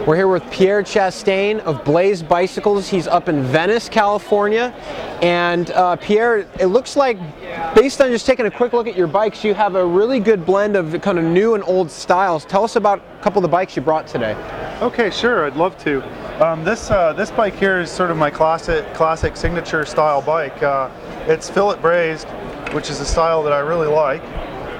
We're here with Pierre of Blaze Bicycles. He's up in Venice, California. And Pierre, it looks like, based on just taking a quick look at your bikes, you have a really good blend of kind of new and old styles. Tell us about a couple of the bikes you brought today. Okay, sure, I'd love to. This bike here is sort of my classic signature style bike. It's fillet brazed, which is a style that I really like.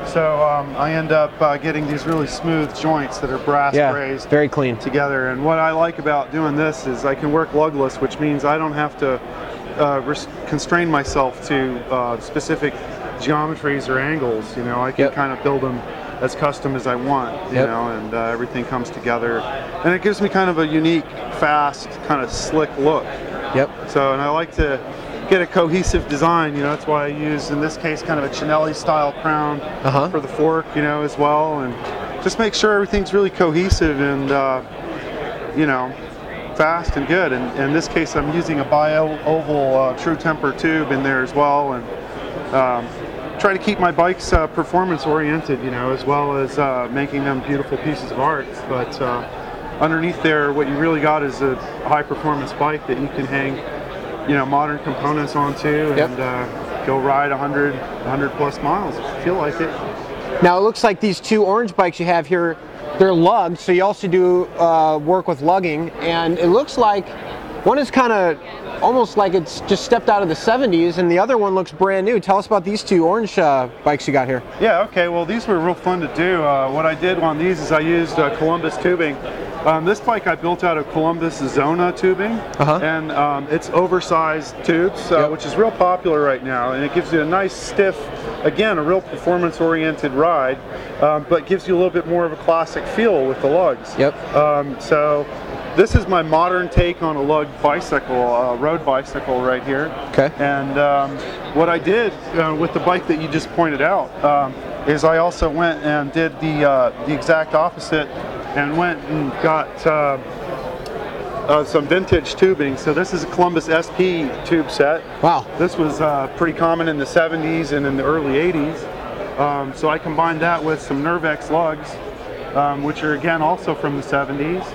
So I end up getting these really smooth joints that are brass brazed, very clean together. And what I like about doing this is I can work lugless, which means I don't have to constrain myself to specific geometries or angles. You know, I can kind of build them as custom as I want. You know, and everything comes together, and it gives me kind of a unique, fast, kind of slick look. So, and I like to get a cohesive design, you know, that's why I use, in this case, kind of a Chinelli style crown for the fork, you know, as well, and just make sure everything's really cohesive and, you know, fast and good. And in this case, I'm using a bi-oval true temper tube in there as well, and try to keep my bikes performance oriented, you know, as well as making them beautiful pieces of art. But underneath there, what you really got is a high performance bike that you can hang, you know, modern components onto and go ride 100 plus miles if you feel like it. Now it looks like these two orange bikes you have here, they're lugged, so you also do work with lugging, and it looks like one is kind of almost like it's just stepped out of the 70s, and the other one looks brand new. Tell us about these two orange bikes you got here. Yeah, okay, well these were real fun to do. What I did on these is I used Columbus tubing. This bike I built out of Columbus Zona tubing, and it's oversized tubes, which is real popular right now, and it gives you a nice stiff, again, a real performance-oriented ride, but gives you a little bit more of a classic feel with the lugs. So this is my modern take on a lugged bicycle, road bicycle right here. And what I did with the bike that you just pointed out is I also went and did the exact opposite, and went and got some vintage tubing. So this is a Columbus SP tube set. Wow. This was pretty common in the 70s and in the early 80s. So I combined that with some Nervex lugs, which are again also from the 70s.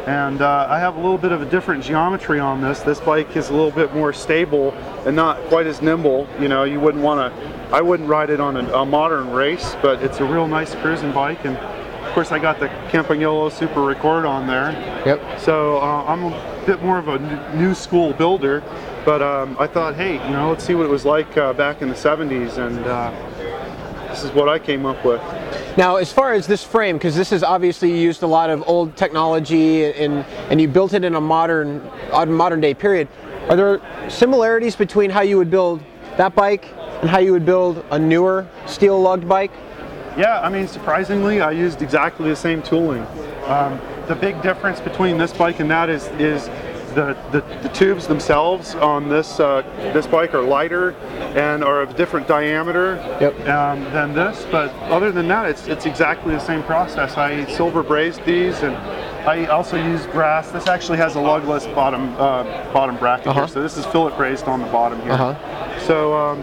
And I have a little bit of a different geometry on this. This bike is a little bit more stable and not quite as nimble. You know, you wouldn't want to, I wouldn't ride it on a modern race, but it's a real nice cruising bike. And of course, I got the Campagnolo Super Record on there. So I'm a bit more of a new school builder, but I thought, hey, you know, let's see what it was like back in the 70s, and this is what I came up with. Now, as far as this frame, because this is obviously you used a lot of old technology and you built it in a modern day period, are there similarities between how you would build that bike and how you would build a newer steel lugged bike? Yeah, I mean, surprisingly, I used exactly the same tooling. The big difference between this bike and that is the tubes themselves on this bike are lighter and are of different diameter than this. But other than that, it's exactly the same process. I silver brazed these, and I also use brass. This actually has a lugless bottom bracket here, so this is fillet brazed on the bottom here. So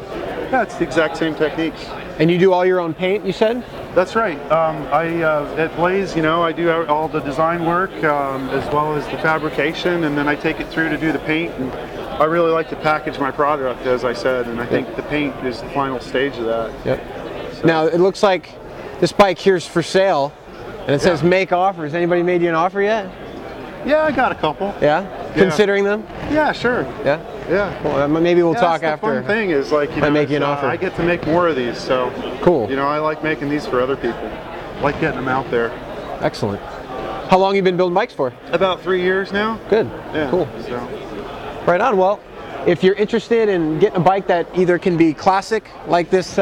yeah, it's the exact same techniques. And you do all your own paint, you said? That's right. At Blaze, you know, I do all the design work as well as the fabrication, and then I take it through to do the paint. And I really like to package my product, as I said, and I think the paint is the final stage of that. So. Now, it looks like this bike here's for sale, and it says make offers. Anybody made you an offer yet? Yeah, I got a couple. Considering them? Yeah, sure. Well, maybe we'll talk after. The fun thing is, like, you know, I make you an offer. I get to make more of these, so cool. You know, I like making these for other people. I like getting them out there. Excellent. How long have you been building bikes for? About 3 years now. Good. Yeah. Cool. So. Right on. Well, if you're interested in getting a bike that either can be classic, like this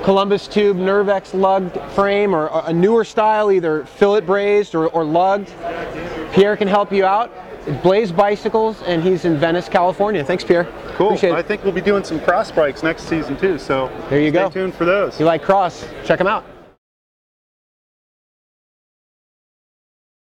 Columbus Tube Nervex lugged frame, or a newer style, either fillet brazed or lugged, Pierre can help you out. It's Blaze Bicycles, and he's in Venice, California. Thanks, Pierre. Cool. Appreciate it. I think we'll be doing some cross bikes next season too, so there you go. Stay tuned for those. If you like cross, check them out.